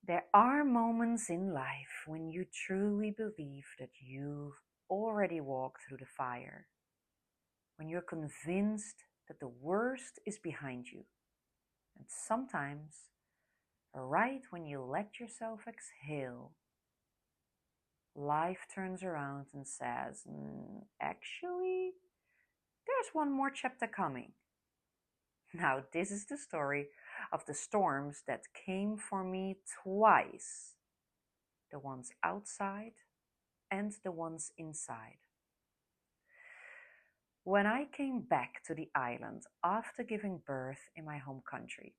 There are moments in life when you truly believe that you've already walked through the fire, when you're convinced that the worst is behind you. And sometimes, right when you let yourself exhale, life turns around and says, actually, there's one more chapter coming. Now, this is the story of the storms that came for me twice, the ones outside and the ones inside. When I came back to the island after giving birth in my home country,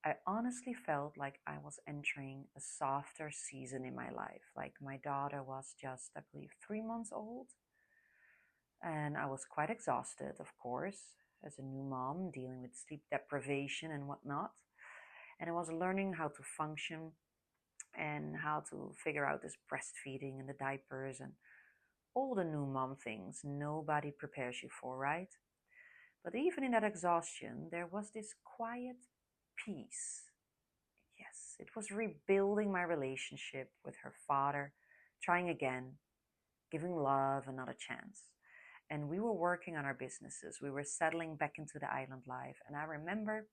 I honestly felt like I was entering a softer season in my life. Like my daughter was just, I believe, 3 months old. And I was quite exhausted, of course, as a new mom, dealing with sleep deprivation and whatnot. And I was learning how to function and how to figure out this breastfeeding and the diapers and all the new mom things nobody prepares you for, right? But even in that exhaustion, there was this quiet peace. Yes, it was rebuilding my relationship with her father, trying again, giving love another chance. And we were working on our businesses. We were settling back into the island life. And I remember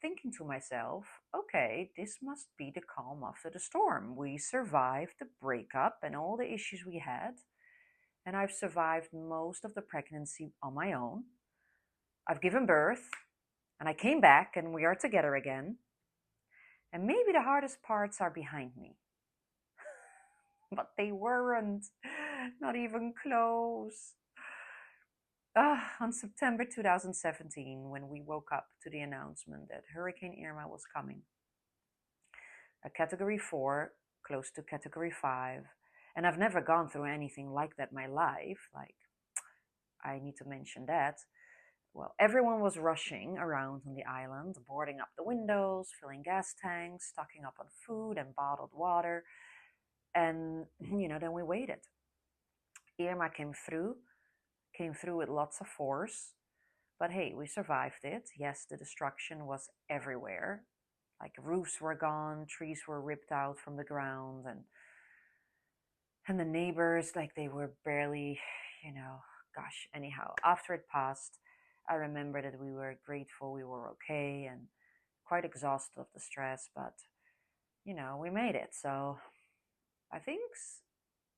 thinking to myself, okay, this must be the calm after the storm. We survived the breakup and all the issues we had. And I've survived most of the pregnancy on my own. I've given birth and I came back and we are together again. And maybe the hardest parts are behind me. But they weren't, not even close. On September 2017, when we woke up to the announcement that Hurricane Irma was coming, a category 4, close to category 5, and I've never gone through anything like that in my life. Like, I need to mention that. Well, everyone was rushing around on the island, boarding up the windows, filling gas tanks, stocking up on food and bottled water. And, then we waited. Irma came through with lots of force. But hey, we survived it. Yes, the destruction was everywhere. Like roofs were gone, trees were ripped out from the ground, and the neighbors, like they were barely, you know, gosh, anyhow, after it passed, I remember that we were grateful we were okay and quite exhausted of the stress, but we made it. So I think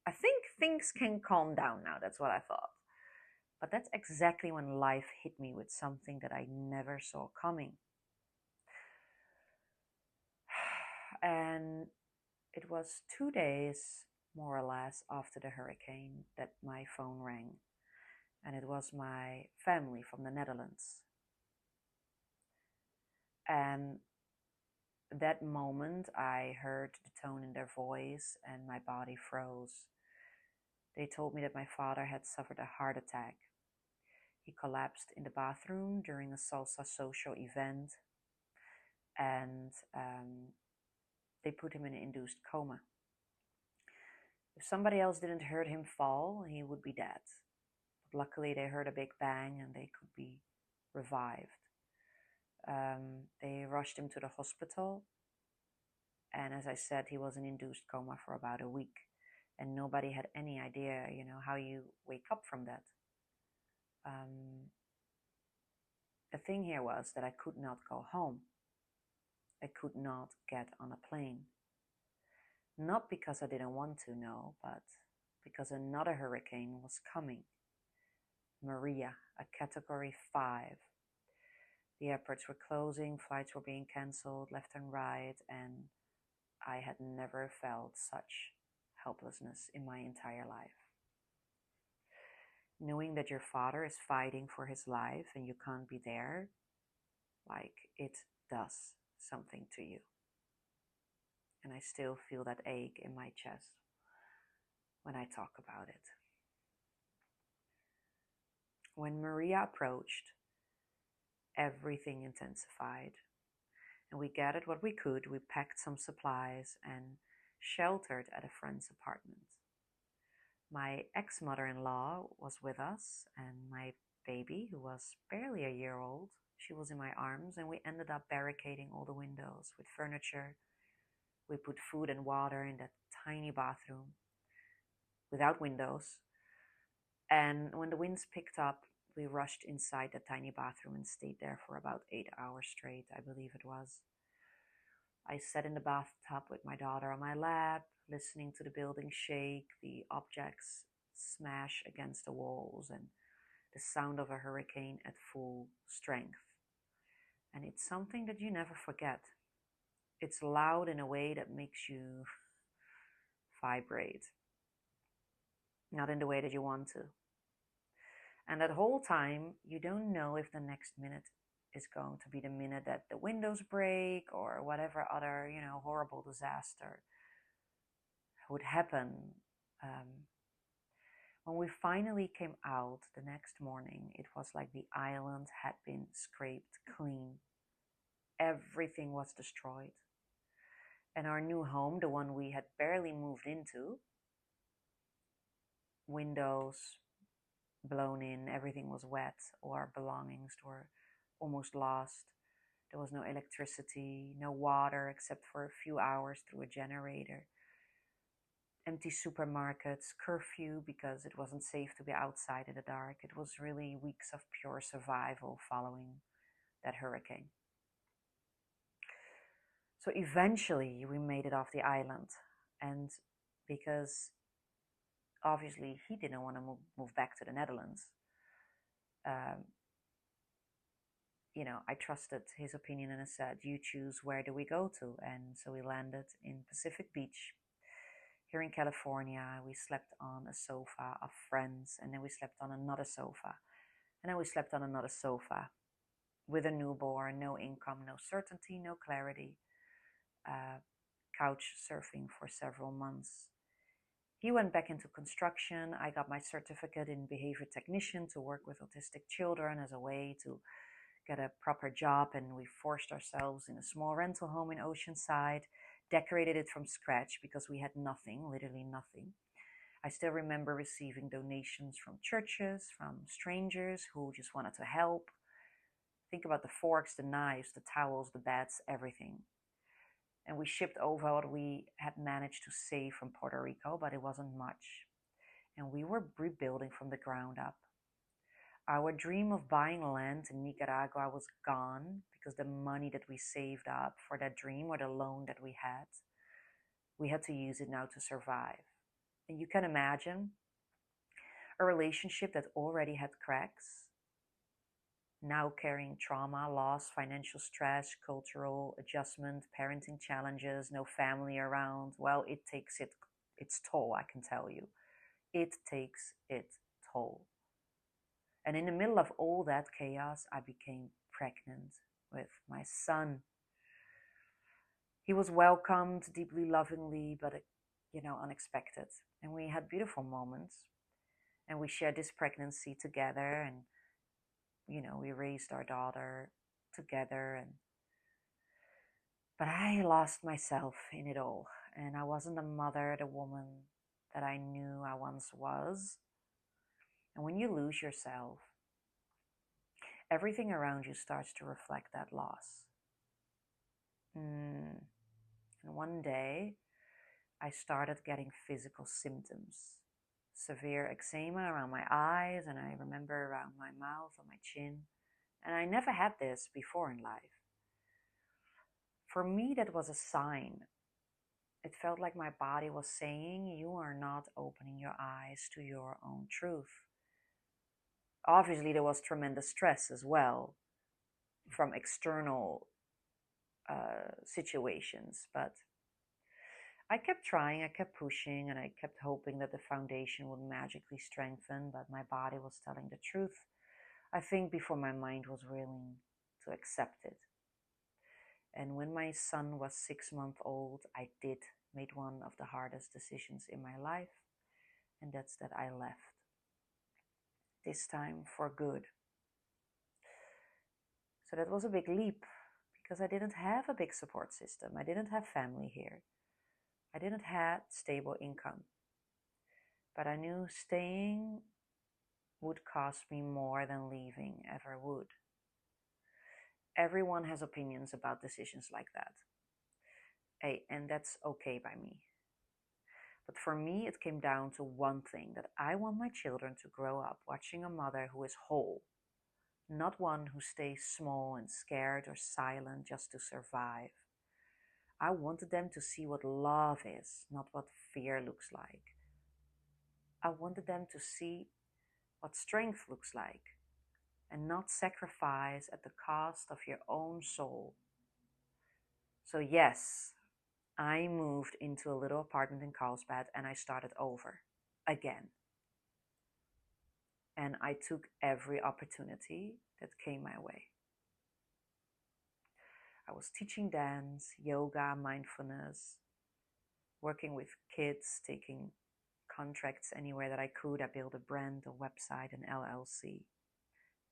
I think things can calm down now. That's what I thought. But that's exactly when life hit me with something that I never saw coming. And it was 2 days, more or less, after the hurricane that my phone rang. And it was my family from the Netherlands. And that moment, I heard the tone in their voice and my body froze. They told me that my father had suffered a heart attack. He collapsed in the bathroom during a salsa social event, and they put him in an induced coma. If somebody else didn't heard him fall, he would be dead. But luckily, they heard a big bang and they could be revived. They rushed him to the hospital, and as I said, he was in induced coma for about a week, and nobody had any idea, how you wake up from that. The thing here was that I could not go home. I could not get on a plane. Not because I didn't want to, no, but because another hurricane was coming. Maria, a category 5. The airports were closing, flights were being cancelled left and right, and I had never felt such helplessness in my entire life. Knowing that your father is fighting for his life and you can't be there, like it does something to you. And I still feel that ache in my chest when I talk about it. When Maria approached, everything intensified, and we gathered what we could. We packed some supplies and sheltered at a friend's apartment. My ex-mother-in-law was with us, and my baby, who was barely a year old, she was in my arms, and we ended up barricading all the windows with furniture We put food and water in that tiny bathroom without windows. And when the winds picked up, we rushed inside the tiny bathroom and stayed there for about 8 hours straight, I believe it was. I sat in the bathtub with my daughter on my lap, listening to the building shake, the objects smash against the walls, and the sound of a hurricane at full strength. And it's something that you never forget. It's loud in a way that makes you vibrate, not in the way that you want to. And that whole time, you don't know if the next minute is going to be the minute that the windows break or whatever other, horrible disaster would happen. Um, when we finally came out the next morning, it was like the island had been scraped clean. Everything was destroyed. And our new home, the one we had barely moved into, windows blown in, everything was wet, or our belongings were almost lost. There was no electricity, no water except for a few hours through a generator. Empty supermarkets, curfew because it wasn't safe to be outside in the dark. It was really weeks of pure survival following that hurricane. So eventually we made it off the island. And because obviously he didn't want to move back to the Netherlands, um, I trusted his opinion and I said, you choose where do we go to? And so we landed in Pacific Beach. Here in California, we slept on a sofa of friends, and then we slept on another sofa, and then we slept on another sofa with a newborn, no income, no certainty, no clarity, uh, couch surfing for several months. He went back into construction. I got my certificate in behavior technician to work with autistic children as a way to get a proper job, and we forced ourselves in a small rental home in Oceanside, decorated it from scratch because we had nothing, literally nothing. I still remember receiving donations from churches, from strangers who just wanted to help. Think about the forks, the knives, the towels, the beds, everything. And we shipped over what we had managed to save from Puerto Rico, but it wasn't much. And we were rebuilding from the ground up. Our dream of buying land in Nicaragua was gone because the money that we saved up for that dream or the loan that we had to use it now to survive. And you can imagine a relationship that already had cracks, now carrying trauma, loss, financial stress, cultural adjustment, parenting challenges, no family around. Well, it takes its toll, I can tell you. It takes its toll. And in the middle of all that chaos, I became pregnant with my son. He was welcomed deeply, lovingly, but unexpected. And we had beautiful moments. And we shared this pregnancy together, and we raised our daughter together. But I lost myself in it all, and I wasn't the mother, the woman that I knew I once was. And when you lose yourself, everything around you starts to reflect that loss. And one day, I started getting physical symptoms. Severe eczema around my eyes, and I remember around my mouth, on my chin. And I never had this before in life. For me, that was a sign. It felt like my body was saying, you are not opening your eyes to your own truth. Obviously, there was tremendous stress as well from external situations, but I kept trying, I kept pushing, and I kept hoping that the foundation would magically strengthen, but my body was telling the truth, I think, before my mind was willing to accept it. And when my son was 6 months old, I did made one of the hardest decisions in my life, and that's that I left. This time for good. So that was a big leap because I didn't have a big support system. I didn't have family here. I didn't have stable income. But I knew staying would cost me more than leaving ever would. Everyone has opinions about decisions like that. And that's okay by me. But for me, it came down to one thing, that I want my children to grow up watching a mother who is whole, not one who stays small and scared or silent just to survive. I wanted them to see what love is, not what fear looks like. I wanted them to see what strength looks like, and not sacrifice at the cost of your own soul. So, yes, I moved into a little apartment in Carlsbad and I started over again. And I took every opportunity that came my way. I was teaching dance, yoga, mindfulness, working with kids, taking contracts anywhere that I could. I built a brand, a website, an LLC.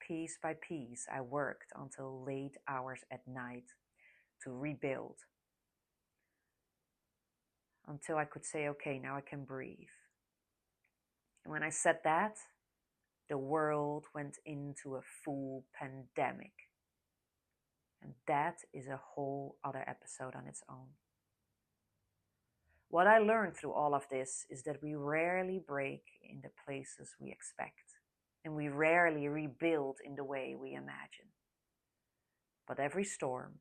Piece by piece, I worked until late hours at night to rebuild, until I could say, okay, now I can breathe. And when I said that, the world went into a full pandemic. And that is a whole other episode on its own. What I learned through all of this is that we rarely break in the places we expect, and we rarely rebuild in the way we imagine. But every storm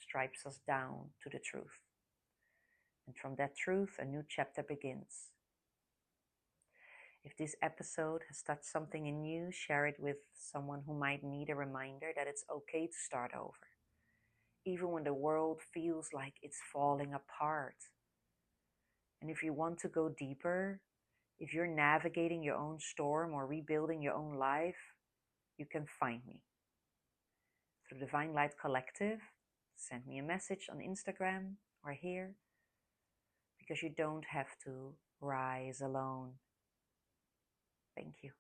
stripes us down to the truth. And from that truth, a new chapter begins. If this episode has touched something in you, share it with someone who might need a reminder that it's okay to start over, even when the world feels like it's falling apart. And if you want to go deeper, if you're navigating your own storm or rebuilding your own life, you can find me through Divine Light Collective. Send me a message on Instagram or here, because you don't have to rise alone. Thank you.